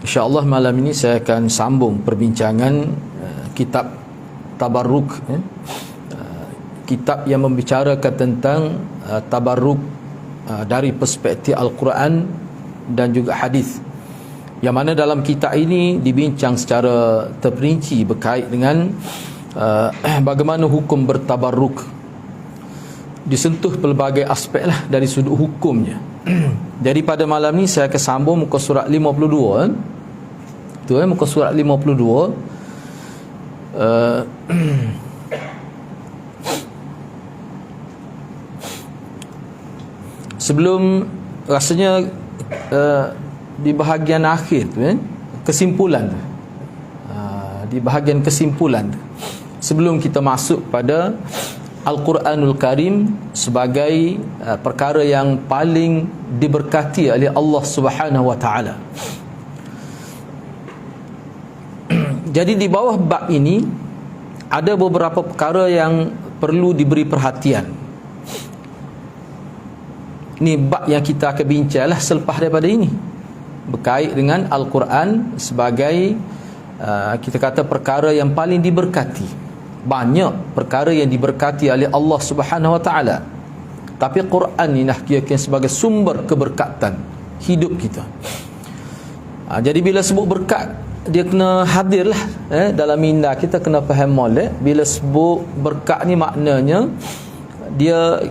InsyaAllah malam ini saya akan sambung perbincangan kitab Tabarruk, kitab yang membicarakan tentang tabarruk dari perspektif Al-Quran dan juga hadis, yang mana dalam kitab ini dibincang secara terperinci berkait dengan bagaimana hukum bertabarruk, disentuh pelbagai aspek lah dari sudut hukumnya. Jadi pada malam ni saya akan sambung muka surat 52. Tu muka surat 52. Sebelum rasanya di bahagian akhir tu kesimpulan tu. Di bahagian kesimpulan tu, sebelum kita masuk pada Al-Quranul Karim sebagai perkara yang paling diberkati oleh Allah Subhanahu wa taala. Jadi di bawah bab ini ada beberapa perkara yang perlu diberi perhatian. Ini bab yang kita akan bincanglah selepas daripada ini, berkait dengan Al-Quran sebagai kita kata perkara yang paling diberkati. Banyak perkara yang diberkati oleh Allah Subhanahu wa taala, tapi Quran ni nak kira sebagai sumber keberkatan hidup kita. Jadi bila sebut berkat, dia kena hadirlah dalam minda kita, kena faham molek. Bila sebut berkat ni maknanya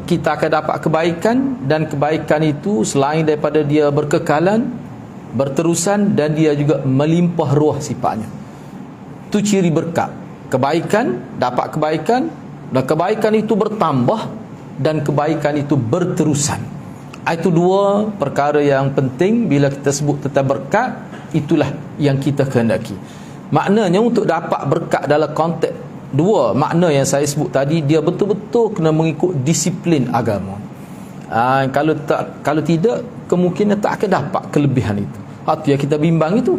kita akan dapat kebaikan, dan kebaikan itu selain daripada dia berkekalan, berterusan, dan dia juga melimpah ruah sifatnya. Itu ciri berkat. Kebaikan, dapat kebaikan, dan kebaikan itu bertambah, dan kebaikan itu berterusan. Itu dua perkara yang penting bila kita sebut tentang berkat. Itulah yang kita kehendaki. Maknanya untuk dapat berkat dalam konteks dua makna yang saya sebut tadi, dia betul-betul kena mengikut disiplin agama. Kalau tidak, kemungkinan tak akan dapat kelebihan itu. Itu yang kita bimbang itu.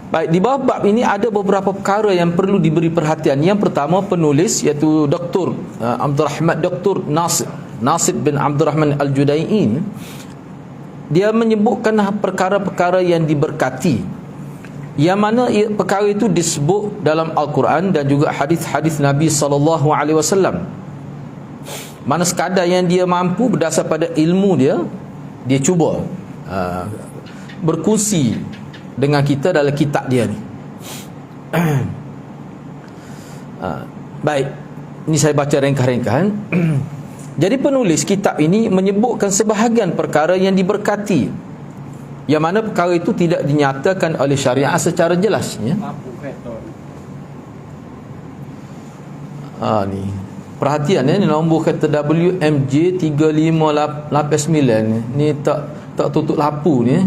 Baik, di bawah bab ini ada beberapa perkara yang perlu diberi perhatian. Yang pertama, penulis iaitu Dr. Nasib bin Abdul Rahman Al-Judai'in, dia menyebutkan perkara-perkara yang diberkati, yang mana perkara itu disebut dalam Al-Quran dan juga hadis-hadis Nabi SAW. Mana sekadar yang dia mampu berdasar pada ilmu dia cuba berkongsi dengan kita dalam kitab dia ni. Baik, ini saya baca ringkas-ringkas. Jadi penulis kitab ini menyebutkan sebahagian perkara yang diberkati, yang mana perkara itu tidak dinyatakan oleh syariat secara jelas, ya. Ni perhatian ni nombor kata WMJ 3589 ni tak tutup lampu ni.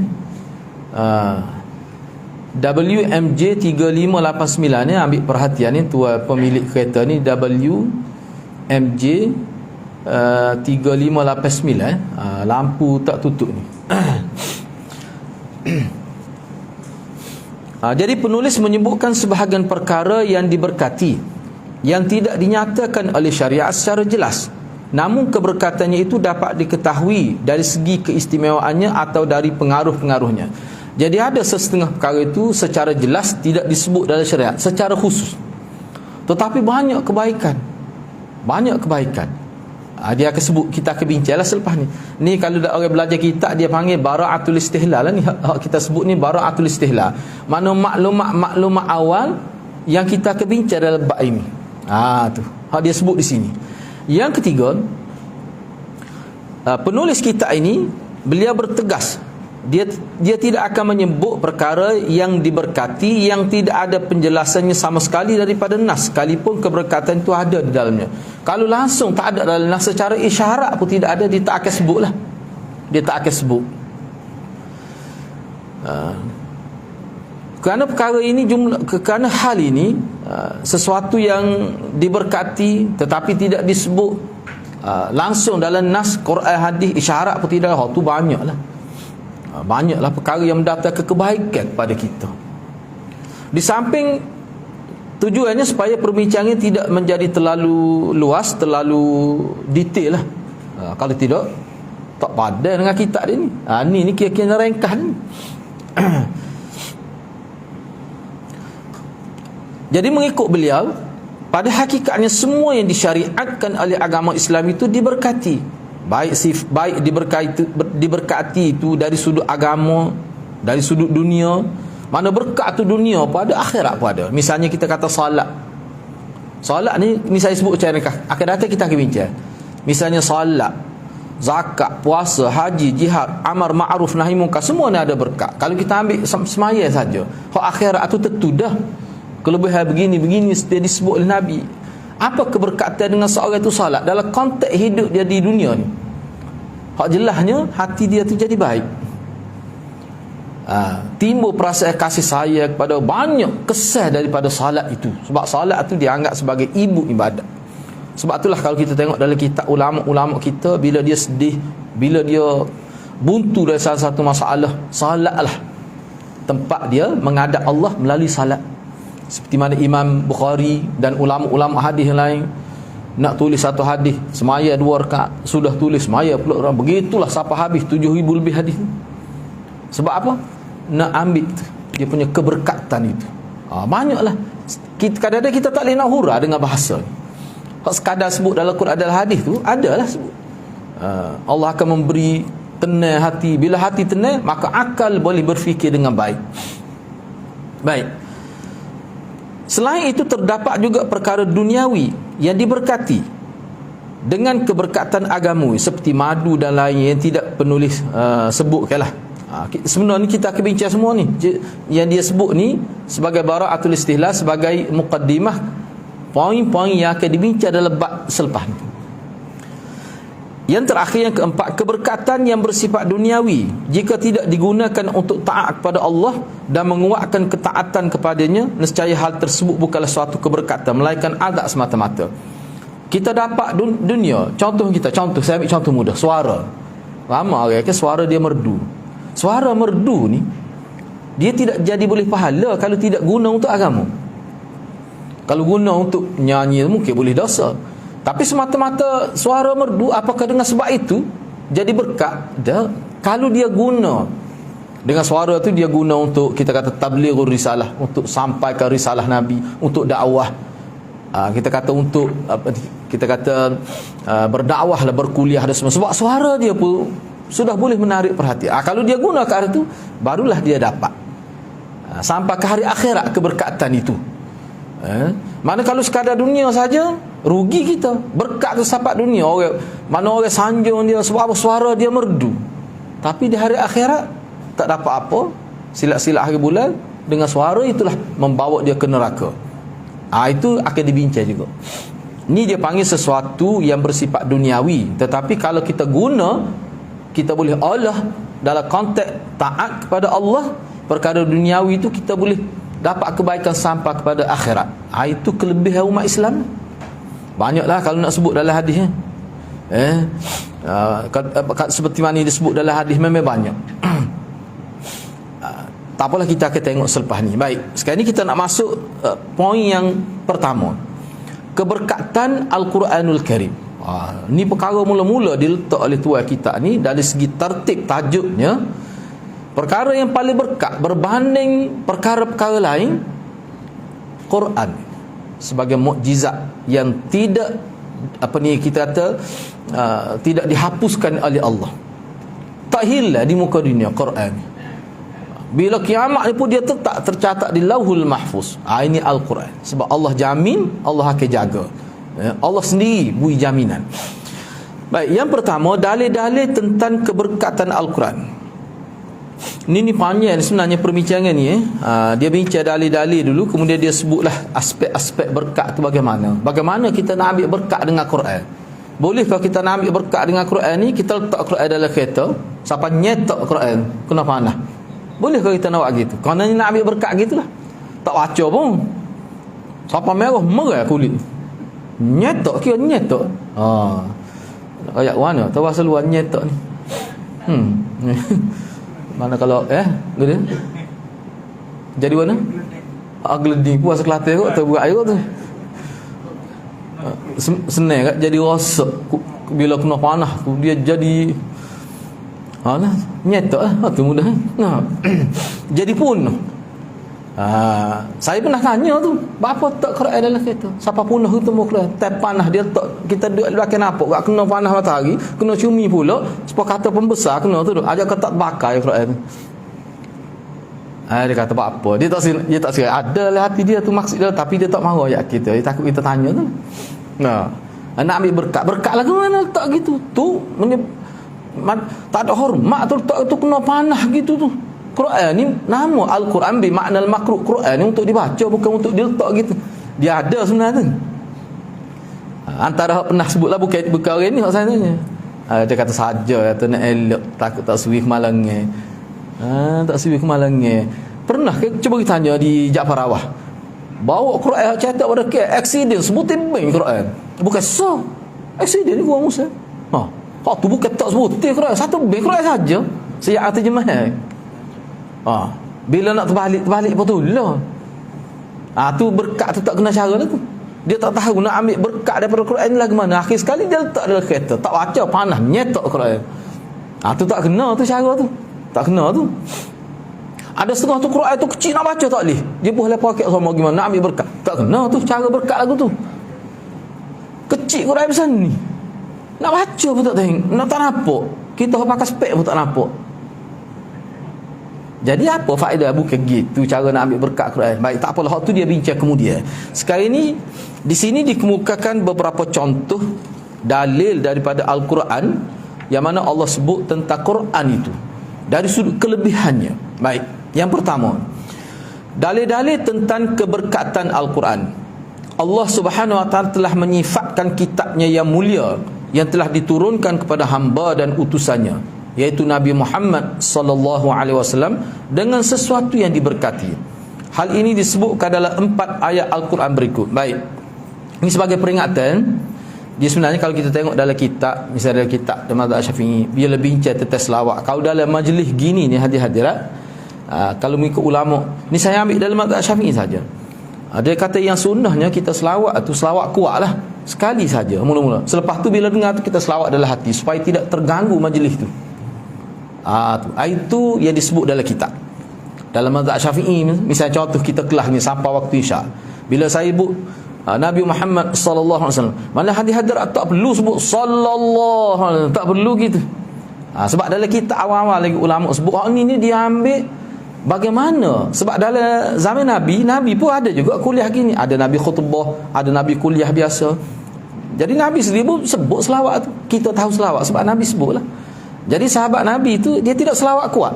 WMJ 3589 ni ambil perhatian ni, tuan pemilik kereta ni WMJ 3589, lampu tak tutup ni. Jadi penulis menyebutkan sebahagian perkara yang diberkati, yang tidak dinyatakan oleh syariat secara jelas, namun keberkatannya itu dapat diketahui dari segi keistimewaannya atau dari pengaruh-pengaruhnya. Jadi ada sesetengah perkara itu secara jelas tidak disebut dalam syariat secara khusus, tetapi banyak kebaikan. Dia akan sebut, kita akan bincanglah selepas ni. Ni kalau orang belajar kitab, dia panggil bara'atul istihlal lah. Ni kita sebut ni bara'atul istihlal. Mana maklumat awal yang kita akan bincang dalam bab ini. Tu dia sebut di sini. Yang ketiga, penulis kitab ini, beliau bertegas, dia tidak akan menyebut perkara yang diberkati yang tidak ada penjelasannya sama sekali daripada nas, sekalipun keberkatan itu ada di dalamnya. Kalau langsung tak ada dalam nas, secara isyarat pun tidak ada, dia tak akan sebut lah. Dia tak akan sebut. Kerana perkara ini kerana hal ini sesuatu yang diberkati tetapi tidak disebut langsung dalam nas, Quran, hadis, isyarat pun tidak. Itu banyaklah perkara yang mendatangkan kebaikan pada kita. Di samping tujuannya supaya perbincangan tidak menjadi terlalu luas, terlalu detail lah. Kalau tidak, tak padan dengan kitab dia ni. Ni kira-kira ringkas ni. Jadi mengikut beliau, pada hakikatnya semua yang disyariatkan oleh agama Islam itu diberkati. Baik diberkati itu dari sudut agama, dari sudut dunia. Mana berkat tu dunia pun ada, akhirat pun ada. Misalnya kita kata solat. Solat ni saya sebut macam mana, akan datang kita akan bincang. Misalnya solat, zakat, puasa, haji, jihad, amar ma'ruf nahi munkar, semua ni ada berkat. Kalau kita ambil semaya saja, hak akhirat tu tentu dah kelebihan begini dia disebut oleh Nabi. Apa keberkatan dengan seorang itu salat dalam konteks hidup dia di dunia ni? Hak jelasnya hati dia tu jadi baik. Timbul perasaan kasih sayang kepada, banyak kesan daripada salat itu. Sebab salat itu dianggap sebagai ibu ibadat. Sebab itulah kalau kita tengok dalam kitab ulama-ulama kita, bila dia sedih, bila dia buntu dari salah satu masalah, salatlah tempat dia menghadap Allah melalui salat. Seperti mana Imam Bukhari dan ulama-ulama hadis yang lain, nak tulis satu hadis semaya 2 rakaat, sudah tulis semaya pula orang. Begitulah sampai habis 7,000 lebih hadis. Sebab apa? Nak ambil dia punya keberkatan itu. Banyaklah. Kadang-kadang kita tak boleh nak hura dengan bahasa ni. Kalau sekadar sebut dalam Quran dan hadis tu, adalah sebut. Allah akan memberi tenang hati. Bila hati tenang, maka akal boleh berfikir dengan baik. Baik. Selain itu terdapat juga perkara duniawi yang diberkati dengan keberkatan agamawi seperti madu dan lain yang tidak penulis sebutkanlah. Sebenarnya kita akan bincang semua ni. Yang dia sebut ni sebagai bara'atul istihlal, sebagai muqaddimah poin-poin yang akan dibincang dalam bab selepas ni. Yang terakhir, yang keempat, keberkatan yang bersifat duniawi jika tidak digunakan untuk taat kepada Allah dan menguatkan ketaatan kepadanya, nescaya hal tersebut bukanlah suatu keberkatan melainkan adab semata-mata. Kita dapat dunia, contoh saya ambil contoh mudah, suara. Ramai orang suara dia merdu. Suara merdu ni dia tidak jadi boleh pahala kalau tidak guna untuk agama. Kalau guna untuk nyanyi mungkin boleh dosa. Tapi semata-mata suara merdu, apakah dengan sebab itu jadi berkat? Dah. Kalau dia guna dengan suara tu, dia guna untuk, kita kata tablighur risalah, untuk sampaikan risalah Nabi, untuk dakwah. Kita kata untuk berdakwah lah, berkuliah dan semua. Sebab suara dia pun sudah boleh menarik perhatian. Kalau dia guna ke arah itu, barulah dia dapat sampai ke hari akhirat keberkatan itu. Mana kalau sekadar dunia saja, rugi kita. Berkat tu sampai dunia. Mana orang sanjung dia sebab apa? Suara dia merdu. Tapi di hari akhirat tak dapat apa. Silat-silat hari bulan, dengan suara itulah membawa dia ke neraka. Itu akan dibincang juga. Ni dia panggil sesuatu yang bersifat duniawi. Tetapi kalau kita guna, kita boleh olah dalam konteks taat kepada Allah. Perkara duniawi itu kita boleh dapat kebaikan sampai kepada akhirat. Itu kelebihan umat Islam. Banyaklah kalau nak sebut dalam hadis. Seperti mana disebut dalam hadis, memang banyak. Tak apalah, kita akan tengok selepas ni. Baik, sekarang ni kita nak masuk poin yang pertama, keberkatan Al-Quranul Karim. Ni perkara mula-mula diletak oleh tuan kita ni dari segi tertib tajuknya. Perkara yang paling berkat berbanding perkara-perkara lain, Quran sebagai mukjizat yang tidak tidak dihapuskan oleh Allah. Tak hilang di muka dunia Quran. Bila kiamat ni pun dia tetap tercatat di Lauhul Mahfuz. Ini Al-Quran. Sebab Allah jamin, Allah akan jaga. Allah sendiri beri jaminan. Baik, yang pertama, dalil-dalil tentang keberkatan Al-Quran. Ini panjang sebenarnya perbincangan ni. Dia bincang dalil-dalil dulu, kemudian dia sebutlah aspek-aspek berkat tu bagaimana. Bagaimana kita nak ambil berkat dengan Quran. Boleh kalau kita nak ambil berkat dengan Quran ni, kita letak Quran dalam kereta, sampai nyetak Quran kena panah. Boleh kalau kita nak buat gitu. Kerana nak ambil berkat gitulah. Tak baca pun. Sampai merah kulit. Nyetak, kira nyetak. Ayat mana? Tahu asal luar nyetak ni. Mana kalau gede? Jadi mana? Geleding puas Kelantan kot, terbuat air tu. Senang kat jadi rosak bila kena panah tu, dia jadi nyetak tu mudah. Jadi pun Saya pernah tanya tu, berapa tak Quran dalam kereta? Siapa punah tu temu Quran? Tak panah dia tak, kita duduk belakang nampak, tak kena panah matahari, kena cumi pula, sebab kata pembesar kena tu. Ajar kata tak bakar Quran. Dia kata apa? Dia tak siap. Ada lah hati dia tu maksud dia, tapi dia tak mahu ayat kita. Dia takut kita tanya tu. Nak ambil berkat lagu mana tak gitu? Tu tak ada hormat tu, tak tu kena panah gitu tu. Quran ni nama Al-Quran bermakna al-makruh. Quran ni untuk dibaca, bukan untuk diletak gitu. Dia ada sebenarnya. Antara pernah sebutlah bukan orang ni saya tanya. Dia kata saja, kata nak elok, takut tak suwi kemalangnya. Tak suwi kemalangnya. Pernah ke cuba kita tanya di Jaafar Rawah. Bawa Quran cetak pada ke accident sebutin bank Quran. Bukan so. Accident ni gua Musa. Hak tu bukan tak sebutin Quran, satu bank Quran saja. Saya terjemah. Bila nak terbalik betul lah. Tu berkat tu tak kena cara lah tu. Dia tak tahu nak ambil berkat daripada Quran ni lah mana. Akhir sekali dia letak dalam kereta, tak baca, panah nyetok Quran. Tu tak kena tu cara tu. Tak kena tu. Ada setengah tu Quran tu kecil nak baca tak boleh. Dia boleh pakai sama gimana nak ambil berkat. Tak kena tu cara berkat lagu tu. Kecil Quran besar ni. Nak baca pun tak tengok, nak tak nampak. Kita pakai spek pun tak nampak. Jadi apa faedah? Bukan gitu cara nak ambil berkat Quran. Baik, tak apalah, hak tu dia bincang kemudian. Sekarang ni di sini dikemukakan beberapa contoh dalil daripada Al-Quran yang mana Allah sebut tentang Quran itu dari sudut kelebihannya. Baik, yang pertama, dalil-dalil tentang keberkatan Al-Quran. Allah Subhanahu Wa Taala telah menyifatkan kitabnya yang mulia yang telah diturunkan kepada hamba dan utusannya, yaitu Nabi Muhammad sallallahu alaihi wasallam, dengan sesuatu yang diberkati. Hal ini disebutkan dalam 4 ayat Al-Quran berikut. Baik, ini sebagai peringatan. Dia sebenarnya kalau kita tengok dalam kitab, misalnya dalam kitab Mazhab Syafi'i, dia lebih bincang tentang selawat. Kalau dalam majlis gini ni hadir-hadirat, kalau mengikut ulama, ni saya ambil dalam Mazhab Syafi'i saja. Dia kata yang sunnahnya kita selawat tu selawat kuat lah, sekali saja mula-mula. Selepas tu bila dengar tu kita selawat dalam hati supaya tidak terganggu majlis tu. Itu yang disebut dalam kitab. Dalam mazhab Syafi'i, misalnya contoh kita kelas ni sampai waktu Isyak, bila saya sebut Nabi Muhammad sallallahu alaihi wasallam, malah hadir-hadir tak perlu sebut sallallahu alaihi wasallam, tak perlu gitu. Sebab dalam kitab awal-awal lagi ulama sebut ni dia ambil bagaimana, sebab dalam zaman Nabi pun ada juga kuliah gini, ada Nabi khutbah, ada Nabi kuliah biasa. Jadi Nabi sendiri pun sebut selawat tu. Kita tahu selawat sebab Nabi sebutlah. Jadi sahabat Nabi tu dia tidak selawat kuat.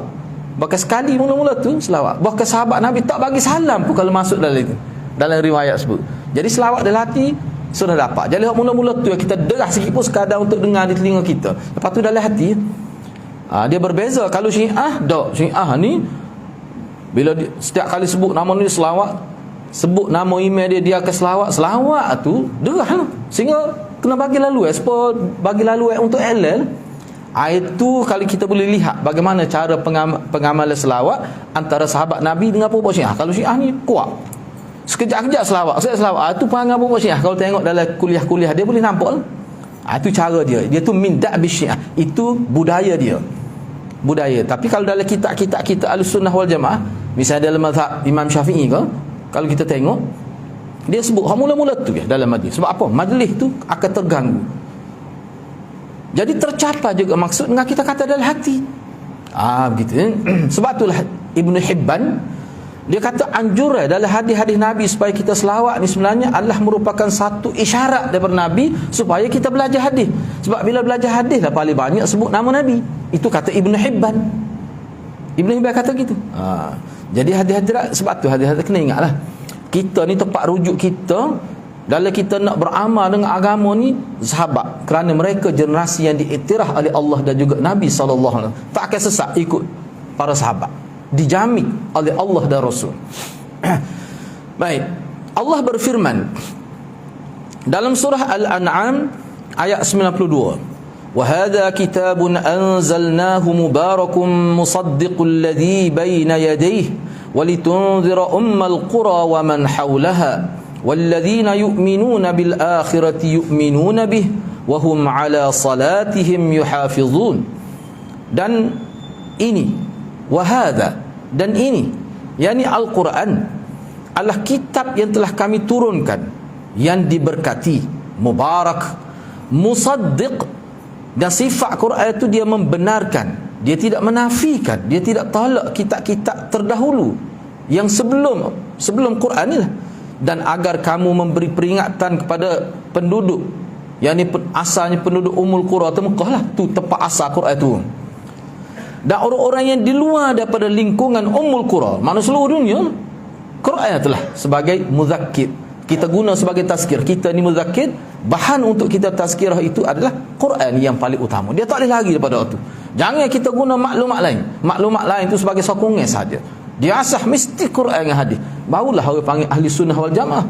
Bahkan sekali mula-mula tu selawat. Bahkan sahabat Nabi tak bagi salam pun kalau masuk dalam itu, dalam riwayat sebut. Jadi selawat dalam hati sudah dapat. Jadi mula-mula tu kita derah sikit pun sekadar untuk dengar di telinga kita. Lepas tu dalam hati dia berbeza. Kalau Syiah ni bila setiap kali sebut nama ni selawat, sebut nama email dia akan selawat tu derah lah. Sehingga kena bagi lalu supaya bagi lalu untuk LL. Itu kalau kita boleh lihat bagaimana cara pengamalan selawat antara sahabat Nabi dengan puak Syiah. Kalau Syiah ni kuat, sekejap-kejap selawat, itu perangai puak Syiah. Kalau tengok dalam kuliah-kuliah dia boleh nampak lah. Itu cara dia tu min da'bi Syiah, itu budaya dia, budaya. Tapi kalau dalam kitab-kitab kita Ahlussunnah wal Jamaah, misalnya dalam mazhab Imam Syafi'i ke, kalau kita tengok dia sebut mula-mula tu dalam majlis. Sebab apa? Majlis tu akan terganggu. Jadi tercapai juga maksud dengan kita kata dalam hati. Begitu. Sebab itulah Ibnu Hibban dia kata anjuran dalam hadis-hadis Nabi supaya kita selawat ni sebenarnya adalah merupakan satu isyarat daripada Nabi supaya kita belajar hadis. Sebab bila belajar hadis lah paling banyak sebut nama Nabi. Itu kata Ibnu Hibban. Ibnu Hibban kata gitu. Jadi hadis-hadis, sebab tu hadis-hadis kena ingatlah. Kita ni tempat rujuk kita dalam kita nak beramal dengan agama ni sahabat, kerana mereka generasi yang diiktiraf oleh Allah dan juga Nabi SAW. Tak akan sesat ikut para sahabat, dijamin oleh Allah dan Rasul. Baik, Allah berfirman dalam surah Al-An'am ayat 92, wa hadha kitabun anzalnahu mubarakun musaddiqul ladzi baina yadayhi walitunzira ummal qura wa man hawlaha والذين يؤمنون بالآخرة يؤمنون به وهم على صلاتهم يحافظون. Dan ini wahada, dan ini yakni Al-Quran adalah kitab yang telah kami turunkan, yang diberkati, mubarak, musaddiq. Dan sifat Quran itu dia membenarkan, dia tidak menafikan, dia tidak tolak kitab-kitab terdahulu yang sebelum Quran ni lah. Dan agar kamu memberi peringatan kepada penduduk, yang ni asalnya penduduk Ummul Qura atau Mekah lah, tu tempat asal Quran tu. Dan orang-orang yang di luar daripada lingkungan Ummul Qura, makna seluruh dunia, Quran itulah sebagai muzakkir. Kita guna sebagai tazkir. Kita ni muzakkir, bahan untuk kita tazkirah itu adalah Quran yang paling utama. Dia tak boleh lari daripada itu. Jangan kita guna maklumat lain. Maklumat lain itu sebagai sokongan saja. Dia asah mesti Quran dengan hadis. Barulah orang panggil ahli sunnah wal jamaah.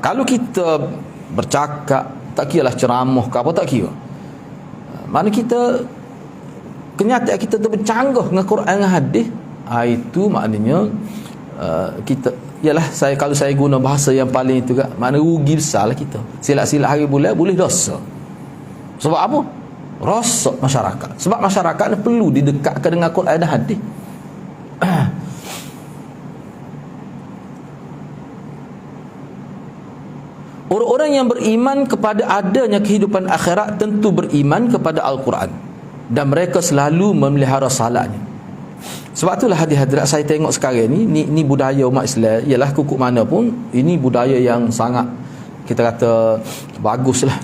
Kalau kita bercakap, tak kira lah ceramah ke apa, tak kira. Mana kita kenyataan kita tu bercanggah dengan Quran dan hadis, itu maknanya kita, yalah, kalau saya guna bahasa yang paling itu kan, makna rugi besar lah kita. Silap-silap hari bulan boleh dosa. Sebab apa? Rosak masyarakat. Sebab masyarakat ni perlu didekatkan dengan Quran dan hadis. Orang-orang yang beriman kepada adanya kehidupan akhirat tentu beriman kepada Al-Quran, dan mereka selalu memelihara salatnya. Sebab itulah hadirat saya tengok sekarang ni budaya umat Islam, ialah kukuk mana pun, ini budaya yang sangat, kita kata, baguslah.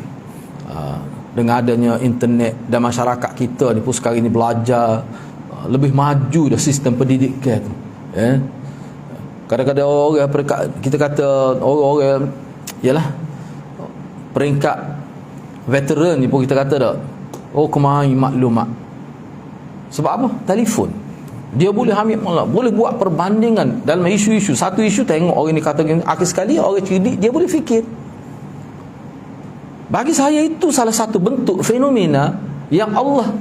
Dengan adanya internet dan masyarakat kita ni pun sekarang ni belajar, lebih maju dah sistem pendidikan tu. Kadang-kadang orang kita kata orang-orang, ialah peringkat veteran ni pun kita kata tak, kemai maklumat. Sebab apa? Telefon. Dia boleh ambil, boleh buat perbandingan dalam isu-isu. Satu isu tengok orang ni kata gini, akhir sekali orang cerdik dia boleh fikir. Bagi saya itu salah satu bentuk fenomena yang Allah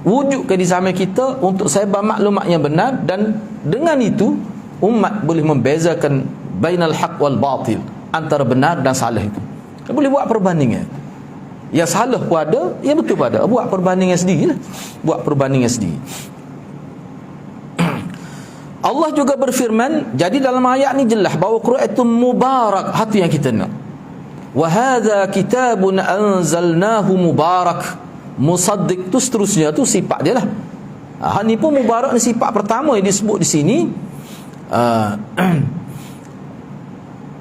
wujudkan di zaman kita untuk sebar maklumat yang benar, dan dengan itu umat boleh membezakan bainal haq wal batil, antara benar dan salah itu. Dia boleh buat perbandingan. Yang salah pun ada, yang betul pun ada. Buat perbandingan sendiri lah. Buat perbandingan sendiri. Allah juga berfirman, jadi dalam ayat ni jelas bahawa Quran itu mubarak, hati yang kita nak. Wa hadza kitabun anzalnahu mubarak, musaddiq tu seterusnya tu sifat dia lah. Ni pun mubarak ni sifat pertama yang disebut di sini.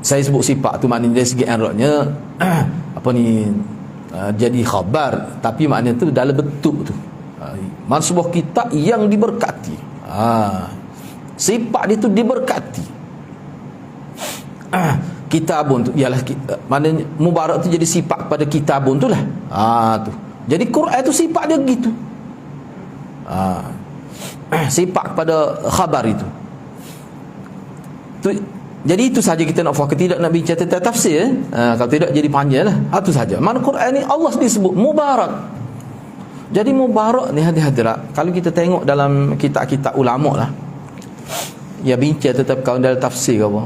Saya sebut sifat tu maknanya dari segi i'rabnya apa ni, jadi khabar, tapi maknanya tu dalam bentuk tu. Maksud sebuah kitab yang diberkati. Sifat dia tu diberkati. Kitabun tu ialah, maknanya mubarak tu jadi sifat pada kitabun tu lah. Tu. Jadi Quran tu sifat dia gitu. Sifat pada khabar itu. Jadi itu saja kita nak fokus, tidak nak bincang tentang tafsir. Kalau tidak jadi panjang lah. Itu saja. Mana Quran ni Allah disebut mubarak. Jadi mubarak ni hadirat, kalau kita tengok dalam kitab-kitab ulama lah, ya bincang tentang kawan dalam tafsir ke apa,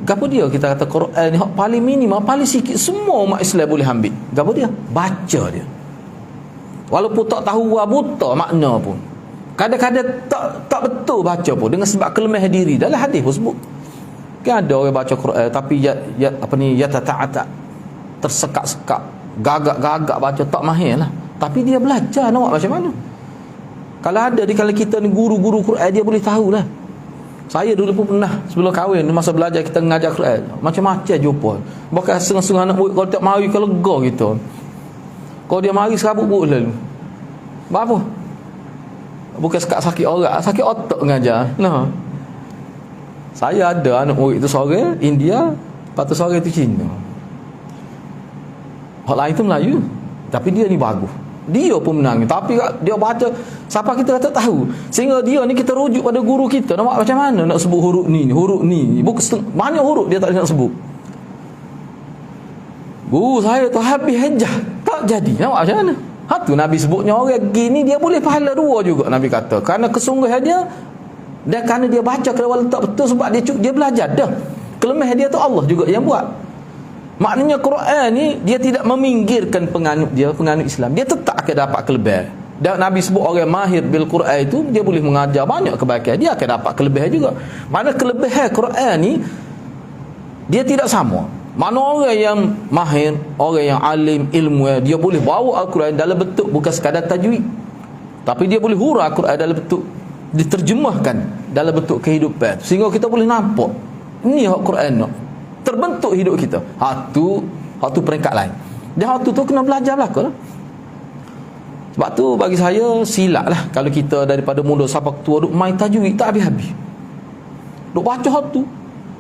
gapo dia kita kata Quran ni hak paling minimum, paling sikit semua umat Islam boleh ambil. Gapo dia? Baca dia. Walaupun tak tahu buta makna pun. Kadang-kadang tak betul baca pun dengan sebab kelemahan diri. Dalam hadis pun sebut. Kan ada orang baca Quran tapi ya tata'ata, tersekat-sekat, gagak-gagak baca, tak mahir lah. Tapi dia belajar nak buat macam mana. Kalau ada di kala kita ni guru-guru Quran, dia boleh tahulah. Saya dulu pun pernah sebelum kahwin, masa belajar kita mengajar Quran, macam-macam jumpa. Bahkan setengah-setengah anak murid kalau tak mari ke lega gitu. Kalau dia mari serabut buat lalu. Apa? Bukan sakit orang, sakit otak mengajar. Nah. Saya ada anak murid tu seorang India, lepas tu seorang tu Cina. Hak lain tu Melayu, tapi dia ni bagus. Dia pun menang, tapi dia baca siapa kita kata tahu. Sehingga dia ni kita rujuk pada guru kita, nak buat macam mana nak sebut huruf ni. Bukan banyak huruf dia tak nak sebut. Guru saya tu habis hajah, tak jadi. Nak buat macam mana? Tu Nabi sebutnya orang gini dia boleh pahala dua juga, Nabi kata. Kerana kesungguhan dia, dan kerana dia baca kalau tak betul, sebab dia belajar dah. Kelemahan dia tu Allah juga yang buat. Maknanya Quran ni dia tidak meminggirkan penganut dia, penganut Islam. Dia tetap akan dapat kelebihan. Dan Nabi sebut orang mahir bil Quran itu dia boleh mengajar banyak kebaikan, dia akan dapat kelebihan juga. Mana kelebihan Quran ni dia tidak sama. Mana orang yang mahir, orang yang alim, ilmu, dia boleh bawa Al-Quran dalam bentuk bukan sekadar tajwid, tapi dia boleh huraikan Al-Quran dalam bentuk diterjemahkan dalam bentuk kehidupan, sehingga kita boleh nampak ni Al-Quran nak terbentuk hidup kita. Hatu peringkat lain. Dan hatu tu kena belajar belaka lah. Sebab tu bagi saya silap lah kalau kita daripada muda sampai tua duk main tajwid tak habis-habis. Duk baca hatu,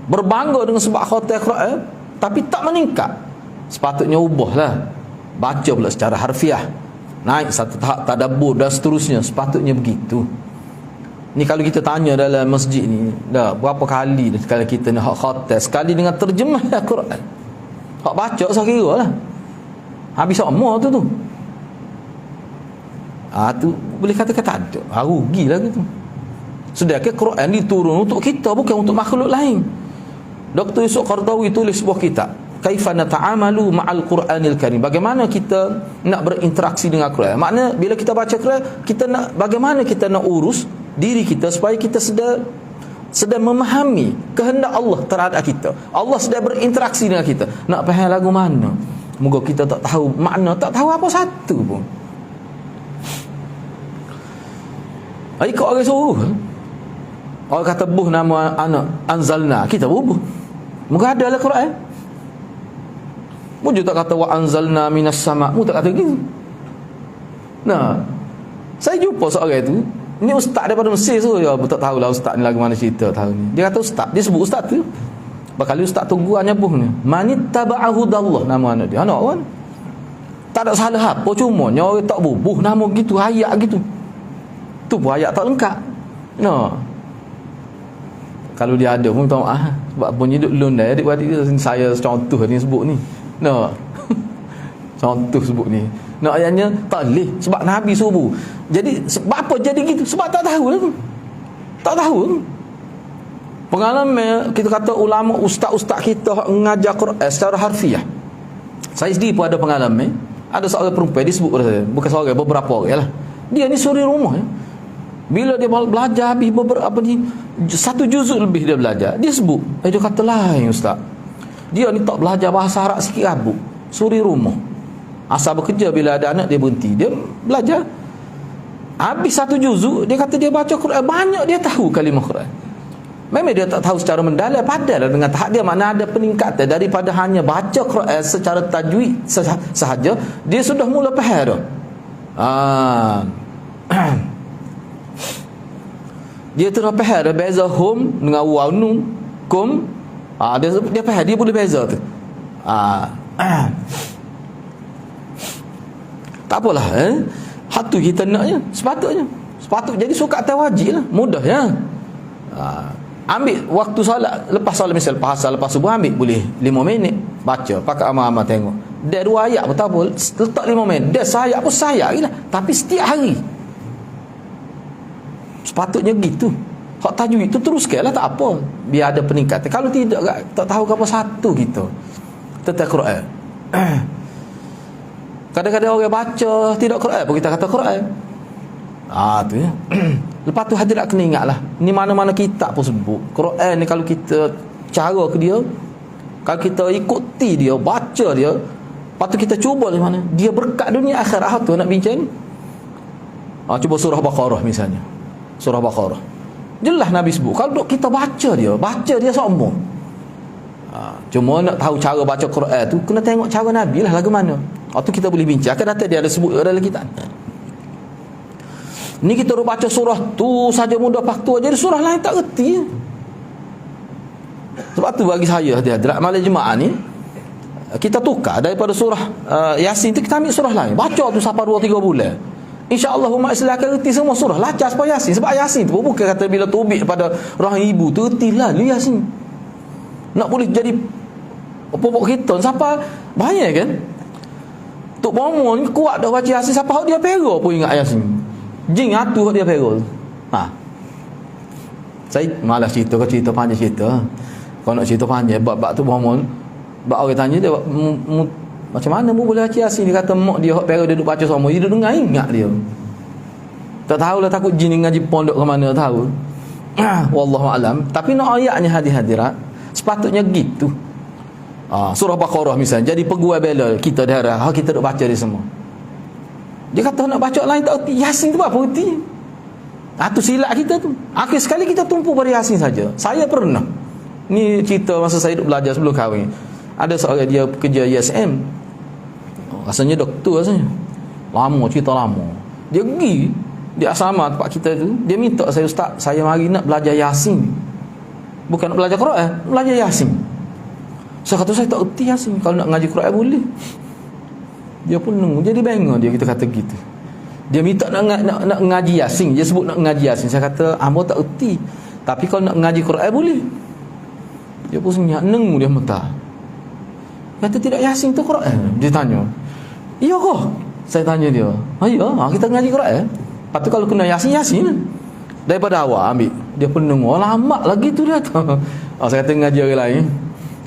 berbangga dengan sebab khatam Quran, tapi tak meningkat. Sepatutnya ubahlah, baca pula secara harfiah, naik satu tahap tadabbur dan seterusnya. Sepatutnya begitu. Ni kalau kita tanya dalam masjid ni, dah berapa kali dah kalau kita nak khatam sekali dengan terjemah Al-Quran. Hak baca saya kira lah habis semua tu. Tu boleh kata-kata ada. Rugilah gitu. Sedangkan Quran ni turun untuk kita, bukan untuk makhluk lain. Dr. Yusuf Qardawi tulis sebuah kitab, Kaifa nata'amalu ma'al Quranil Karim. Bagaimana kita nak berinteraksi dengan Quran. Maknanya bila kita baca Quran, kita nak bagaimana kita nak urus diri kita supaya kita sedang memahami kehendak Allah terhadap kita. Allah sedang berinteraksi dengan kita. Nak faham lagu mana? Moga kita tak tahu makna, tak tahu apa satu pun. Ikut orang suruh. Orang kata buh nama anak anzalna, kita bubuh. Moga ada dalam Quran. Mu tak kata wa anzalna minas sama', mu tak kata gitu. Nah, saya jumpa seorang itu, ni ustaz daripada Mesir tu, ya tak tahulah ustaz ni lagu mana cerita tahu ni. Dia kata ustaz, dia sebut ustaz tu. Bakal ustaz tunggu hanya buh ni. Manittaba'ahu hudallah nama anak dia. Anak kan. Tak ada salah apa, cuma orang tak bubuh nama gitu, ayat gitu. Tu pun ayat tak lengkap. No. Kalau dia ada pun minta maaf. Sebab pun hidup lun dah adik-adik dia, saya contoh ni sebut ni. No. Contoh sebut ni. No, ayatnya tak boleh sebab Nabi suruh. Jadi sebab apa jadi gitu? Sebab tak tahu lah. Tak tahu. Pengalaman kita kata ulama ustaz-ustaz kita mengajar Quran secara harfiah. Saya sendiri pun ada pengalaman. Ada seorang perempuan disebut saya, bukan seorang, beberapa orang lah. Dia ni suri rumah ya. Bila dia belajar habis beberapa ni, satu juzuk lebih dia belajar, dia sebut, dia kata lain ustaz, dia ni tak belajar bahasa Arab sikit rabuk, suri rumah, asal bekerja, bila ada anak dia berhenti, dia belajar. Habis satu juzuk, dia kata dia baca Quran banyak, dia tahu kalimah Quran. Memang dia tak tahu secara mendalam, padahal dengan tahap dia mana ada peningkatan daripada hanya baca Quran secara tajwid sahaja, dia sudah mula faham dah. Dia terus faham dah beza hum dengan waw nun kum. Dia faham, dia boleh beza tu. Tak apalah hatu kita naknya sepatutnya jadi suka atas wajib lah, mudah ya. Ambil waktu solat, lepas solat misal lepas asar, lepas subuh, ambil boleh 5 minit baca, pakai amal-amal tengok. Dia 2 ayat pun tak apa, letak 5 minit. Dia sayap pun sayap lah, tapi setiap hari. Sepatutnya gitu. Hak tajwid tu teruskanlah, tak apa, biar ada peningkatan. Kalau tidak, tak tahu apa satu kita tentang Quran. Kadang-kadang orang baca tidak Quran pun kita kata Quran. Tu ya. Lepas tu hadirat kena ingatlah, ni mana-mana kitab pun sebut Quran ni, kalau kita cara ke dia, kalau kita ikuti dia, baca dia, lepas tu kita cuba di mana dia berkat dunia akhirat. Tu nak bincang ni. Cuba surah Baqarah misalnya. Surah Baqarah jelas Nabi sebut, kalau kita baca dia sombong. Cuma nak tahu cara baca Quran tu kena tengok cara Nabi lah lagu mana. Tu kita boleh bincang, akan datang dia ada sebut dalam kitab. Ni kita dah baca surah tu saja mudah faktu, jadi surah lain tak reti. Sebab tu bagi saya hadirat malam jemaah ni, kita tukar daripada surah Yasin tu, kita ambil surah lain, baca tu sampai 2-3 bulan. InsyaAllah umat Islam akan reti semua surah. Lancar sampai Yasin. Sebab Yasin tu bukan kata bila tubik pada rahim ibu tu retilah ni Yasin. Nak boleh jadi pokok kita siapa banyak kan. Tok Bomo ni kuat dah baca Yasin, siapa dia pera pun ingat Yasin. Jing atu dia pera. Saya malas cerita panjang cerita. Kalau nak cerita panjang bab tu Bomo, bab orang tanya dia macam mana mu boleh baca Yasin, dia kata mak dia hak pera dia duduk baca semua, dia dengar ingat dia. Tak tahulah takut jin ngaji pondok ke mana tahu. Wallahu alam. Tapi nak ayatnya hadirat sepatutnya gitu. Surah Baqarah misalnya jadi peguai bela kita darah. Kita duk baca dia semua. Dia kata nak baca lain tak erti. Yasin tu apa erti? Tu silap kita tu. Akhir sekali kita tumpu pada Yasin saja. Saya pernah. Ni cerita masa saya duk belajar sebelum kahwin. Ada seorang dia kerja ISM. Rasanya doktor rasanya. Lama, cerita lama. Dia pergi di asrama tempat kita tu, dia minta saya, ustaz, saya mari nak belajar Yasin. Bukan nak belajar Quran, belajar Yasin. Saya kata saya tak erti Yasin. Kalau nak ngaji Quran boleh. Dia pun nunggu. Jadi bengong dia kita kata gitu. Dia minta nak ngaji Yasin. Dia sebut nak ngaji Yasin. Saya kata hamba tak erti. Tapi kalau nak ngaji Quran boleh. Dia pun senyap, nunggu dia mentah. Kata tidak Yasin tu Quran. Dia tanya. Iya kah? Saya tanya dia. Ya, kita ngaji Quran. Lepas tu kalau kena Yasin daripada awal ambil. Dia pun nunggu. Lama lagi tu dia tu. Saya kata ngaji orang lain.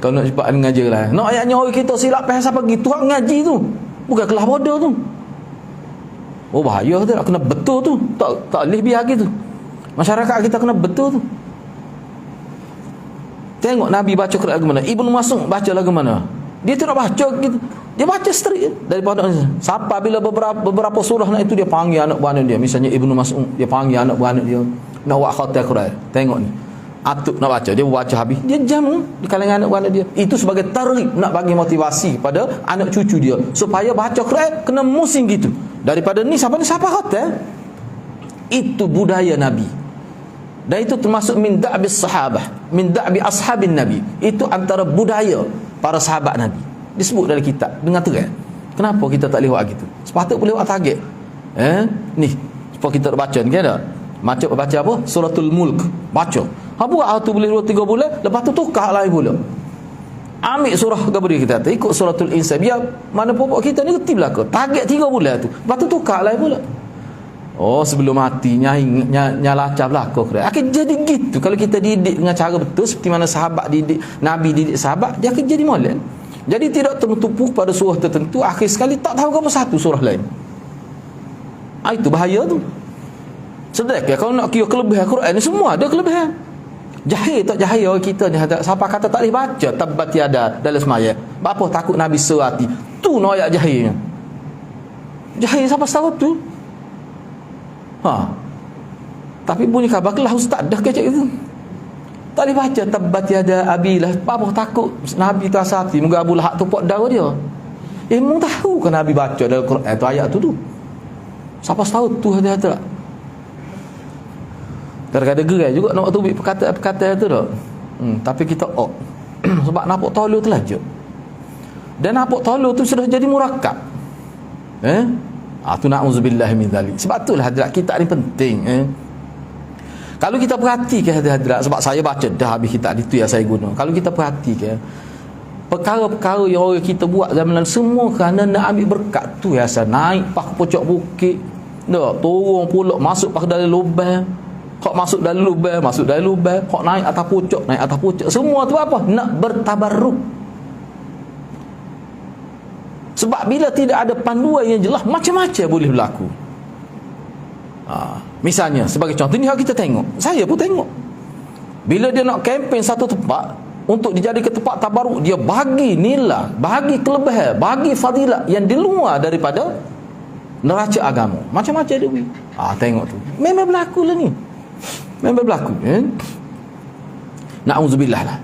Kalau nak cepat ngaji orang lain. Nak ayatnya orang kita silap pasal pagi tu ngaji tu. Bukan kelas bodoh tu. Oh bahaya tu. Nak kena betul tu. Tak boleh biar gitu. Masyarakat kita kena betul tu. Tengok Nabi baca Quran lagu mana. Ibnu Mas'ud baca lagu mana. Dia tidak baca gitu. Dia baca straight daripada siapa bila beberapa surah nak itu dia panggil anak beranak dia. Misalnya Ibnu Mas'ud dia panggil anak beranak dia nak buat khatam Quran. Tengok ni. Atuk nak baca, dia baca habis. Dia jam di kalangan anak beranak dia. Itu sebagai targhib nak bagi motivasi pada anak cucu dia supaya baca Quran kena musim gitu. Daripada ni siapa khatam. Itu budaya Nabi. Dan itu termasuk min da'bis sahabah, min da'bi ashabin Nabi. Itu antara budaya para sahabat Nabi. Disebut dalam kitab dengan terang. Kenapa kita tak lewat gitu? Sepatutnya boleh buat target. Ni supaya kita baca ni kan ada. Baca apa? Suratul Mulk. Baca. Buat tu boleh 2-3 bulan, lepas tu tukar lain pula. Ambil surah kepada kita, ikut suratul Insan. Biar mana pokok kita ni reti belaka. Target 3 bulan tu. Lepas tu tukar lain pula. Sebelum mati nyalacah belaka. Akan jadi gitu. Kalau kita didik dengan cara betul seperti mana sahabat didik, Nabi didik sahabat, dia akan jadi model. Jadi tidak tertumpu pada surah tertentu, akhir sekali tak tahu apa satu surah lain. Itu bahaya tu. Sedekah kalau nak kira kelebihan Quran ni semua ada kelebihan. Jahil tak jahil orang kita ni. Siapa kata tak boleh baca tabbat yada dalam semaya. Apa takut Nabi serati. Tu noyak jahilnya. Jahil siapa tahu tu. Tapi bunyi khabar kelah ustaz dah kecek itu. Tak boleh baca tabbat yada abilah. Apa takut Nabi tu asati moga Abu Lahab tu pot darah dia. Memang tahu kan Nabi baca dalam Quran tu ayat tu. Siapa tahu tu hati-hati tak. Kadang-kadang gerai juga nak tubik perkataan tu dah. Tapi kita sebab nampak tolol terlajak. Dan nampak tolol tu sudah jadi murakab. Tu na'udzubillah min zalik. Sebab itulah hadirat kita ni penting. Kalau kita perhatikan hadirat, sebab saya baca dah habis kitab itu yang saya guna. Kalau kita perhatikan perkara-perkara yang orang kita buat zaman lalu semua kerana nak ambil berkat tu ya, naik pak pocok bukit, turun pulak masuk pak dalam lubang. Kok masuk dalam lubang, kok naik atas pucuk, semua tu apa? Nak bertabarruk. Sebab bila tidak ada panduan yang jelas, macam-macam boleh berlaku. Misalnya sebagai contoh ni kita tengok, saya pun tengok. Bila dia nak kempen satu tempat untuk dijadikan tempat tabarruk, dia bagi nilai, bagi kelebihan, bagi fadilat yang di luar daripada neraca agama. Macam-macam dia. Tengok tu. Memang berlaku lah ni. Memang berlaku. Na'udzubillah lah.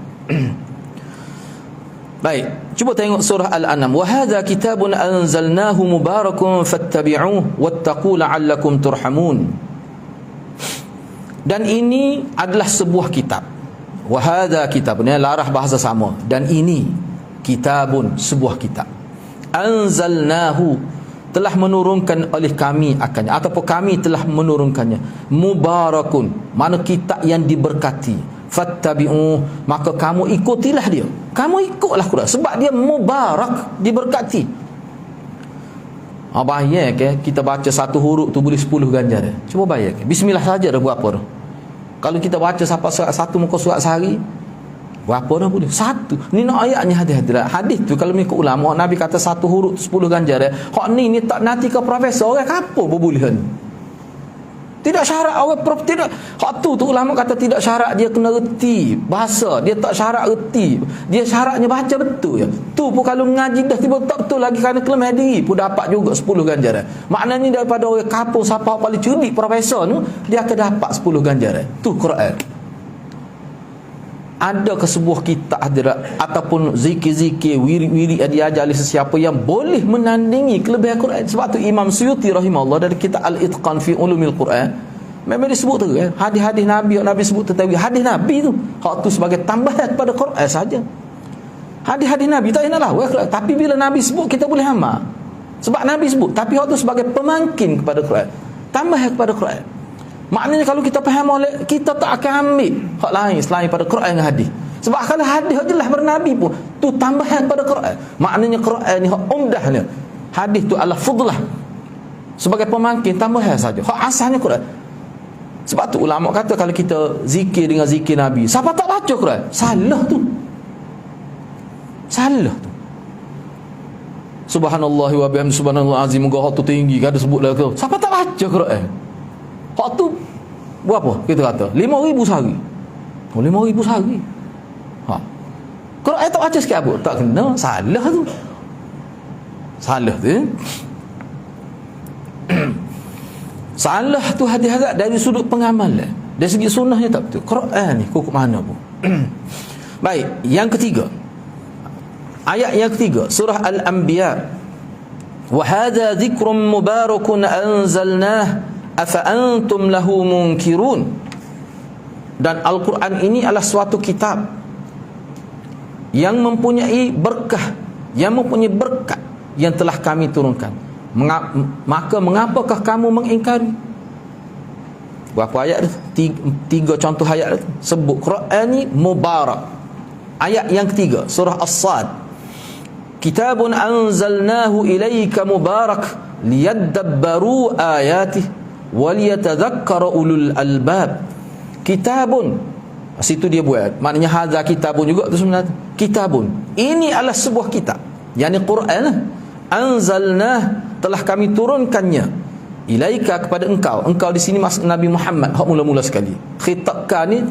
Baik, cuba tengok surah Al-An'am. Wa hadza kitabun anzalnahu mubarakun fattabi'uhu wattaqu la'allakum turhamun. Dan ini adalah sebuah kitab. Wa hadza kitabun, larah bahasa sama. Dan ini kitabun, sebuah kitab. Anzalnahu, telah menurunkan oleh kami akannya, ataupun kami telah menurunkannya. Mubarakun, mana kitab yang diberkati. Fattabi'u, maka kamu ikutilah dia. Kamu ikutlah Quran sebab dia mubarak, diberkati. Bayangkan kita baca satu huruf tu boleh 10 ganjaran. Cuba bayangkan. Bismillah saja dah berapa dah. Kalau kita baca sampai satu muka surat sehari, berapa dah boleh? Satu. Ni nak ayatnya hadirat. Hadis tu kalau mengikut ulama, Nabi kata satu huruf 10 ganjaran. Hak ni tak nanti ke profesor orang apa berbulihan. Tidak syarat orang tidak. Hak tu ulama kata tidak syarat dia kena reti bahasa, dia tak syarat reti. Dia syaratnya baca betul ya. Tu pun kalau ngaji dah tiba tak betul lagi kerana kelemah diri pun dapat juga 10 ganjaran. Maknanya daripada orang kampung siapa paling cerdik profesor tu, dia akan dapat 10 ganjaran. Tu Quran. Ada ke sebuah kitab ataupun zikir-zikir wirid-wirid yang diajar oleh sesiapa yang boleh menandingi kelebihan Quran. Sebab tu Imam Suyuti rahimahullah dari kitab Al-Itqan fi Ulumil Quran memang disebut tu kan, hadis-hadis Nabi, Nabi sebut tentang hadis Nabi tu, hak tu sebagai tambahan kepada Quran saja. Hadis-hadis Nabi tak nak lawan, tapi bila Nabi sebut kita boleh amal. Sebab Nabi sebut, tapi hak tu sebagai pemangkin kepada Quran, tambahan kepada Quran. Maknanya kalau kita faham oleh, kita tak akan ambil hak lain selain pada Quran dan hadis. Sebab kalau hadis jelas bernabi pun tu tambahan pada Quran. Maknanya Quran ni hak umdahnya. Hadis tu adalah fudlah. Sebagai pemangkin tambahan saja. Hak asalnya Quran. Sebab tu ulama kata kalau kita zikir dengan zikir Nabi, siapa tak baca Quran? Salah tu. Salah tu. Subhanallah wa bihamdihi subhanallah azim, moga hak tu tinggi kada sebutlah tu. Siapa tak baca Quran? Hak tu berapa kita kata? 5,000 sehari. Oh, 5,000 sehari. Ha. Quran tak baca sikit apa? Tak kena, salah tu. Salah tu. Salah tu hadis-hadis dari sudut pengamalan. Dari segi sunnahnya tak betul. Quran ni kok mana pun. Baik, yang ketiga. Ayat yang ketiga, surah Al-Anbiya. Wa hadza dzikrun mubarakun anzalnah afa antum lahu munkirun. Dan Al-Quran ini adalah suatu kitab yang mempunyai berkah, yang mempunyai berkat yang telah kami turunkan. Maka mengapakah kamu mengingkari? Berapa ayat tu? Tiga contoh ayat tu sebut Quran ni mubarak. Ayat yang ketiga surah As-Sad, kitabun anzalnahu ilaika mubarak liyadabbaru ayatih waliyatadhakkara ulul albab. Kitabun, situ dia buat, maknanya hadza kitabun juga tu sebenarnya. Kitabun, ini adalah sebuah kitab, yakni Quran lah. Anzalnah, telah kami turunkannya, ilaika, kepada engkau. Engkau di sini maksud Nabi Muhammad, hak mula-mula sekali. Khitabkan ni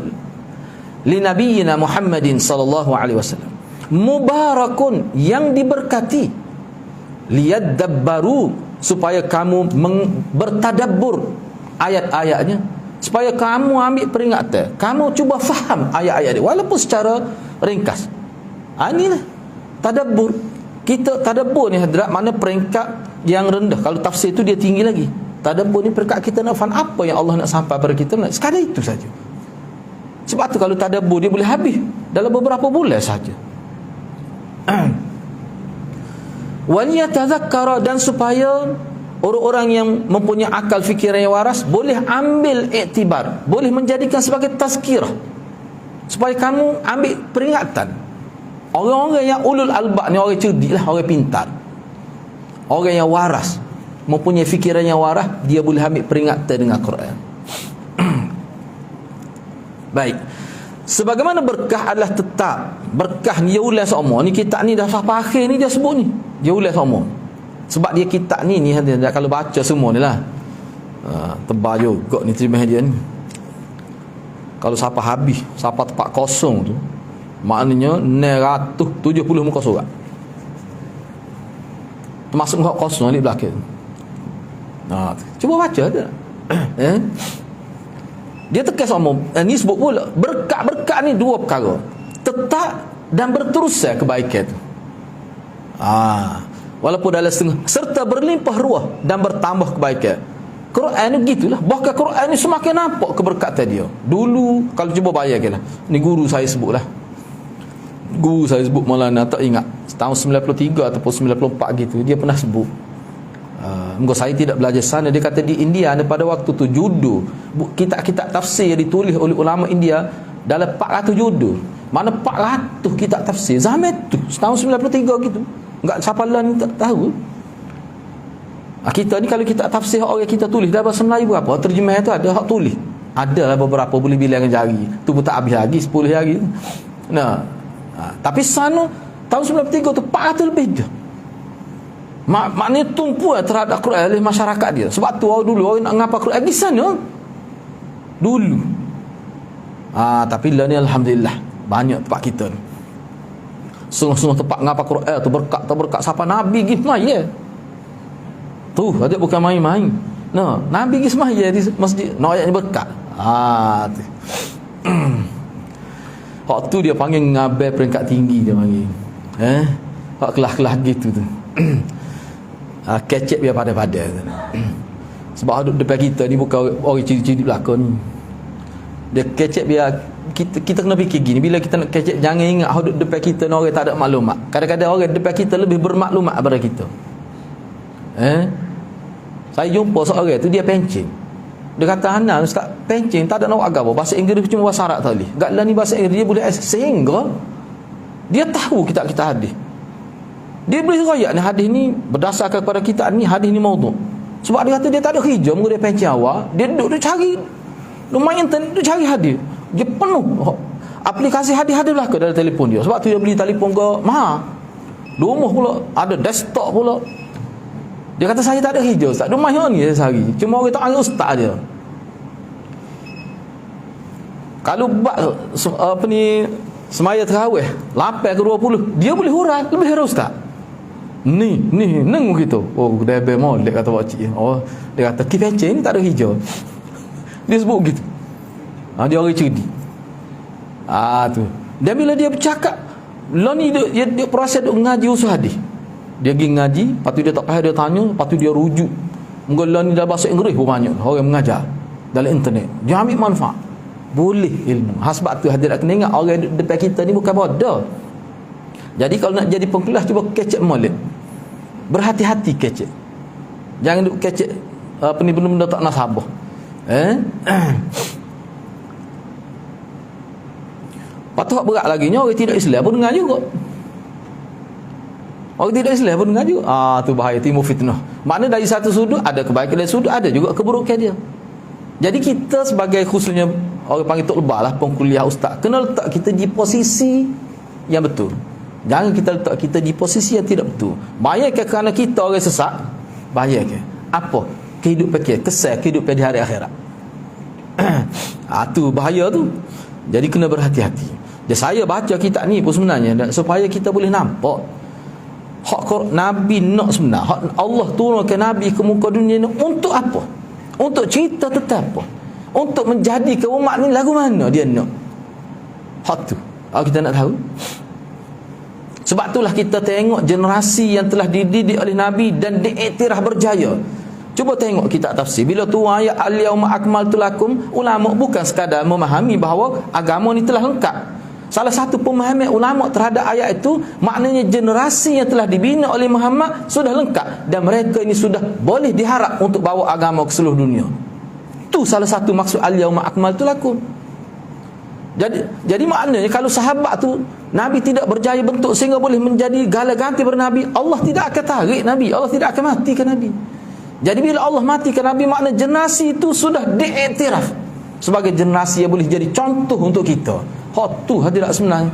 li nabiyina Muhammadin sallallahu alaihi wasallam. Mubarakun, yang diberkati. Liyadabbaru, supaya kamu bertadabbur ayat-ayatnya, supaya kamu ambil peringatan, kamu cuba faham ayat-ayat dia walaupun secara ringkas. Inilah tadabbur. Kita tadabbur ni hadrat, mana peringkat yang rendah. Kalau tafsir tu dia tinggi lagi. Tadabbur ni peringkat kita nak faham apa yang Allah nak sampai pada kita, sekadar itu saja. Sebab tu kalau tadabbur dia boleh habis dalam beberapa bulan saja. Waliyatadhakkara, dan supaya orang-orang yang mempunyai akal fikiran yang waras boleh ambil iktibar, boleh menjadikan sebagai tazkirah, supaya kamu ambil peringatan. Orang-orang yang ulul albab ni orang cerdik lah, orang pintar, orang yang waras, mempunyai fikiran yang waras, dia boleh ambil peringatan dengan Quran. Baik, sebagaimana berkah adalah tetap. Berkah ni dia ulas semua. Ni kitab ni dah sampai akhir ni dia sebut ni, dia ulas semua. Sebab dia kitab ni kalau baca semua ni lah, tebal juga ni terima dia ni. Kalau siapa habis, siapa tempat kosong tu, maknanya 970 muka surat, termasuk muka kosong di belakang. Cuba baca dia. Dia tekan sama. Ni sebut pula berkat-berkat ni dua perkara, tetap dan berterusan kebaikan tu. Walaupun dalam setengah, serta berlimpah ruah dan bertambah kebaikan. Quran ni begitulah. Bahkan Quran ni semakin nampak keberkatan dia. Dulu kalau cuba bayangkanlah, ni guru saya sebutlah. Guru saya sebut Maulana, tak ingat tahun 93 ataupun 94 gitu, dia pernah sebut. Mungkin saya tidak belajar sana. Dia kata di India pada waktu tu judul kitab-kitab tafsir yang ditulis oleh ulama India dalam 400 judul. Mana 400 kitab tafsir zaman tu, tahun 93 gitu. Enggak siapa lah ni tak tahu. Kita ni kalau kitab tafsir orang kita tulis dalam bahasa Melayu berapa? Terjemahan tu ada hak tulis. Ada lah beberapa boleh bilang jari. Tu pun tak habis lagi 10 hari. Tapi sana tahun 93 tu 400 lebih dah. Maknanya tumpu terhadap Quran oleh masyarakat dia. Sebab tu orang dulu orang nak ngapa Quran di sana dulu. Tapi lah ni alhamdulillah banyak tempat kita ni. Sungguh-sungguh tempat ngapa Quran tu berkat siapa Nabi pergi semaya. Tu ada bukan main-main. No, Nabi pergi semaya di masjid. No, ayat ni berkat. Tu. Hak tu dia panggil ngabai peringkat tinggi dia panggil. Hak kelas-kelas gitu tu. Kecek dia pada-pada tu. Sebab duduk depan kita ni bukan orang ciri-ciri belakang ni. Dia kecek biar kita kena fikir gini, bila kita nak kecek jangan ingat duduk depan kita ni orang tak ada maklumat. Kadang-kadang orang depan kita lebih bermaklumat daripada kita. Saya jumpa seorang tu dia pencing. Dia kata Hanan ustaz, pencing tak ada nak agama, bahasa Inggeris cuma bahasa Arab tadi. Gaklah ni bahasa Inggeris dia boleh sehingga dia tahu kita hadis. Dia boleh royak ni hadis ni berdasarkan kepada kitab ni, hadis ni maudhu'. Sebab dia kata dia tak ada kerja mengenai pencing awal, dia duduk cari lumayan dia cari hadis. Dia penuh aplikasi hadis-hadis lah ke dalam telefon dia. Sebab tu dia beli telefon ke mahal. Rumah pula ada desktop pula. Dia kata saya tak ada kerja ustaz. Lumayan ni saya sehari. Cuma orang tak anggap ustaz dia. Kalau semaya tarawih 8 ke 20, dia boleh huraikan lebih dari ustaz. Ni neng gitu. Oh dia molek kata pak cik. Oh dia kata kifece ni tak ada kerja. Dia sebut gitu. Dia orang cerdik. Tu. Dan bila dia bercakap, lah ni dia proses duk ngaji usul hadis. Dia pergi ngaji, lepas tu dia tak faham dia tanya, lepas tu dia rujuk. Mungkin lah ni dalam bahasa Inggeris pun banyak orang mengajar dalam internet. Dia ambil manfaat. Boleh ilmu. Sebab tu hadirat kena ingat orang depan kita ni bukan bodoh. Jadi kalau nak jadi pengkelas cuba kecek molek. Berhati-hati kecek. Jangan duk kecek benda-benda tak nasabah. Patut berat lagi nya orang tidak Islam pun dengar juga. Orang tidak Islam pun dengar juga. Tu bahaya, timbul fitnah. Makna dari satu sudut ada kebaikan, dari sudut ada juga keburukan dia. Jadi kita sebagai khususnya orang panggil tok lebah lah, pengkuliah ustaz, kena letak kita di posisi yang betul. Jangan kita letak kita di posisi yang tidak betul. Bayangkan kerana kita orang sesat, bayangkan apa kehidupan kita, kesan kehidupan di hari akhirat. Tu bahaya tu. Jadi kena berhati-hati. Dan saya baca kitab ni pun sebenarnya supaya kita boleh nampak hak Nabi nak sebenar. Hak Allah turunkan Nabi ke muka dunia ni untuk apa? Untuk cerita tentang apa? Untuk menjadikan umat ni lagu mana dia nak. Hak tu. Kita nak tahu. Sebab itulah kita tengok generasi yang telah dididik oleh Nabi dan diiktiraf berjaya. Cuba tengok kitab tafsir. Bila tu ayat al-yauma akmaltu lakum, ulama bukan sekadar memahami bahawa agama ni telah lengkap. Salah satu pemahaman ulama terhadap ayat itu, maknanya generasi yang telah dibina oleh Muhammad sudah lengkap dan mereka ini sudah boleh diharap untuk bawa agama ke seluruh dunia. Tu salah satu maksud al-yauma akmaltu lakum. Jadi maknanya kalau sahabat tu Nabi tidak berjaya bentuk sehingga boleh menjadi gala-ganti bernabi, Allah tidak akan tarik Nabi, Allah tidak akan matikan Nabi. Jadi bila Allah matikan Nabi, makna generasi itu sudah diiktiraf sebagai generasi yang boleh jadi contoh untuk kita. Tu hadirat sebenarnya.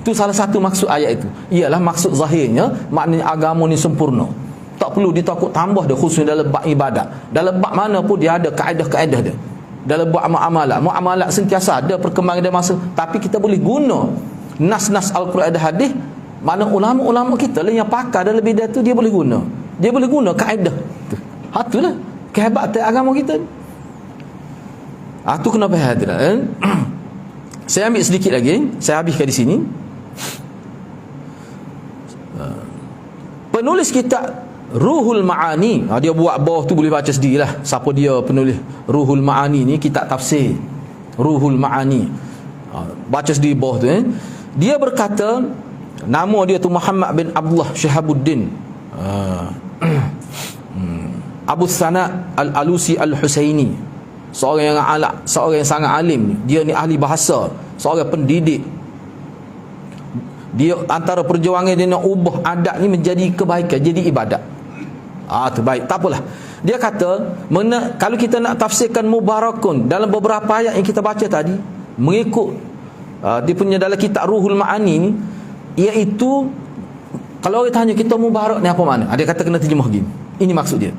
Itu salah satu maksud ayat itu. Ialah maksud zahirnya, maknanya agama ni sempurna. Tak perlu ditakut tambah dia khususnya dalam bab ibadat. Dalam bab mana pun dia ada kaedah-kaedah dia. Dalam bab muamalat sentiasa ada perkembangan dia masa, tapi kita boleh guna nas-nas Al-Quran dan hadis. Mana ulama-ulama kita lah yang pakar dan lebih dari tu dia boleh guna. Dia boleh guna kaedah tu. Itulah kehebatan agama kita. Tu kenapa hadirat. Saya ambil sedikit lagi, saya habiskan di sini. Penulis kitab Ruhul Ma'ani, dia buat bawah tu boleh baca sendirilah siapa dia penulis Ruhul Ma'ani ni, kitab tafsir Ruhul Ma'ani. Baca sendiri bawah tu. Dia berkata, nama dia tu Muhammad bin Abdullah Syihabuddin Abu Sana Al-Alusi Al-Husaini. Seorang yang sangat alim. Dia ni ahli bahasa, seorang pendidik. Dia antara perjuangan dia nak ubah adat ni menjadi kebaikan, jadi ibadat. Tu baik, tak apalah. Dia kata, kalau kita nak tafsirkan mubarakun dalam beberapa ayat yang kita baca tadi, mengikut dia punya dalam kitab Ruhul Ma'ani ni, iaitu kalau orang tanya kita mubarak ni apa makna? Dia kata kena terjemah gini. Ini maksud dia.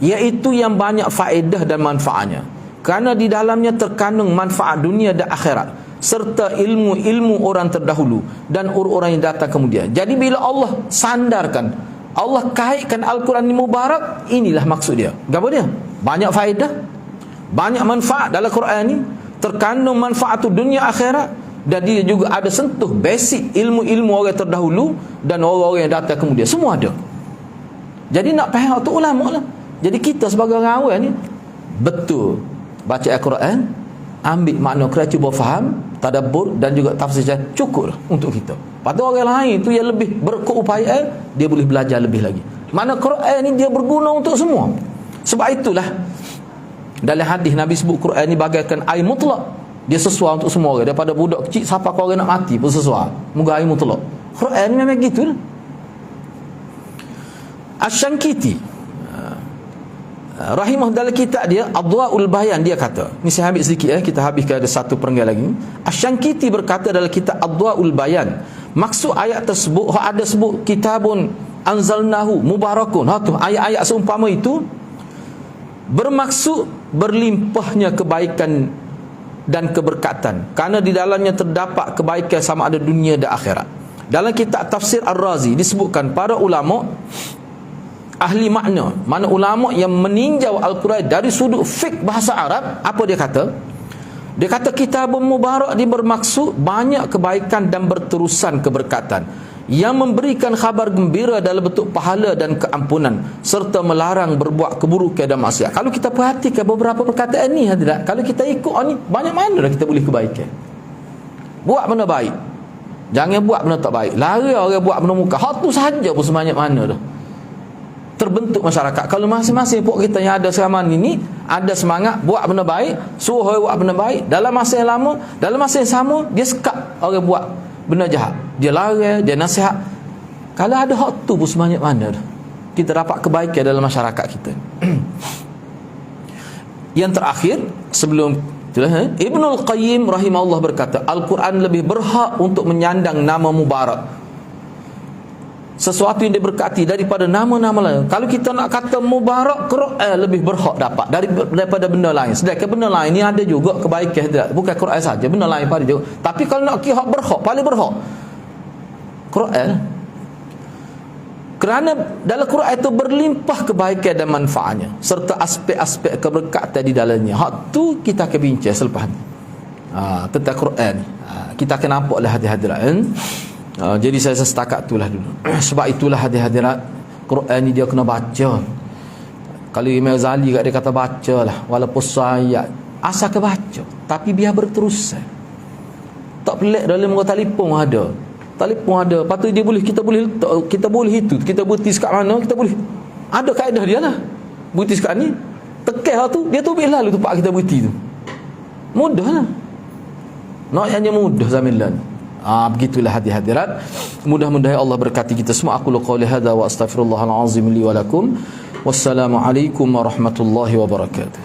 Iaitu yang banyak faedah dan manfaatnya. Kerana di dalamnya terkandung manfaat dunia dan akhirat, serta ilmu-ilmu orang terdahulu dan orang-orang yang datang kemudian. Jadi bila Allah sandarkan, Allah kaitkan Al-Quran ini mubarak, inilah maksud dia. Apa dia? Banyak faedah, banyak manfaat dalam Quran ini, terkandung manfaat dunia akhirat, dan dia juga ada sentuh basic ilmu-ilmu orang terdahulu dan orang-orang yang datang kemudian. Semua ada. Jadi nak faham tu ulama lah. Jadi kita sebagai orang awam ni betul baca Al-Quran, ambil makna Quran, cuba faham, tadabbur dan juga tafsir, cukup lah untuk kita. Lepas orang lain tu yang lebih berkeupayaan, dia boleh belajar lebih lagi. Makna Quran ni dia berguna untuk semua. Sebab itulah dalam hadis Nabi sebut Quran ni bagaikan air mutlak. Dia sesuai untuk semua orang, daripada budak kecil sampai orang nak mati pun sesuai. Moga air mutlak. Quran ni memang gitu lah. Asy-Syankiti rahimah dalam kitab dia Adwaul Bayan, dia kata, ni saya ambil sedikit kita habiskan ada satu perenggan lagi. Asy-Syankiti berkata dalam kitab Adwaul Bayan, maksud ayat tersebut ada sebut kitabun anzalnahu mubarakun. Tu ayat-ayat seumpama itu bermaksud berlimpahnya kebaikan dan keberkatan, kerana di dalamnya terdapat kebaikan sama ada dunia dan akhirat. Dalam kitab Tafsir Ar-Razi disebutkan para ulama ahli makna, mana ulama yang meninjau Al-Quran dari sudut fiqh bahasa Arab, apa dia kata? Dia kata kitabun mubarak dia bermaksud banyak kebaikan dan berterusan keberkatan, yang memberikan khabar gembira dalam bentuk pahala dan keampunan, serta melarang berbuat keburukan dan maksiat. Kalau kita perhatikan beberapa perkataan ni, hadirat, kalau kita ikut ni, banyak mana dah kita boleh kebaikan. Buat benda baik, jangan buat benda tak baik. Larang orang buat benda muka, hak tu sahaja pun sebanyak mana dah terbentuk masyarakat. Kalau masing-masing pok kita yang ada sekarang ini ada semangat buat benda baik, suruh orang buat benda baik, dalam masa yang lama, dalam masa yang sama dia sekat orang buat benda jahat, dia larang, dia nasihat. Kalau ada hak tu pun sebanyak mana dah kita dapat kebaikan dalam masyarakat kita. Yang terakhir sebelum itulah, Ibnul Qayyim rahimahullah berkata, Al-Quran lebih berhak untuk menyandang nama mubarak, sesuatu yang diberkati, daripada nama-nama lain. Kalau kita nak kata mubarak, Quran lebih berhak dapat daripada benda lain. Sedangkan benda lain ni ada juga kebaikan, bukan Quran saja, benda lain pada juga. Tapi kalau nak kira hak berhak, paling berhak Quran, kerana dalam Quran itu berlimpah kebaikan dan manfaatnya, serta aspek-aspek keberkatan di dalamnya. Hak tu kita akan bincang selepas ni tentang Quran. Kita akan nampaklah hadirat. Jadi saya setakat itulah dulu. Sebab itulah hadirat, Quran ni dia kena baca. Kalau Imam Ghazali kat dia kata baca lah, walaupun ayat asal ke baca, tapi biar berterusan. Tak pelik dalam muka telefon ada. Telefon ada, lepas tu dia boleh, kita boleh itu, kita berhenti sekat mana, kita boleh. Ada kaedah dia lah. Berhenti sekat ni, tekan tu, dia tu bila lalu tempat kita berhenti tu. Mudah lah. Nak hanya mudah zaman ni. Begitulah hadirat. Mudah-mudahan Allah berkati kita semua. Aku qouli hadza wa astaghfirullahal azim li wa lakum. Wassalamualaikum warahmatullahi wabarakatuh.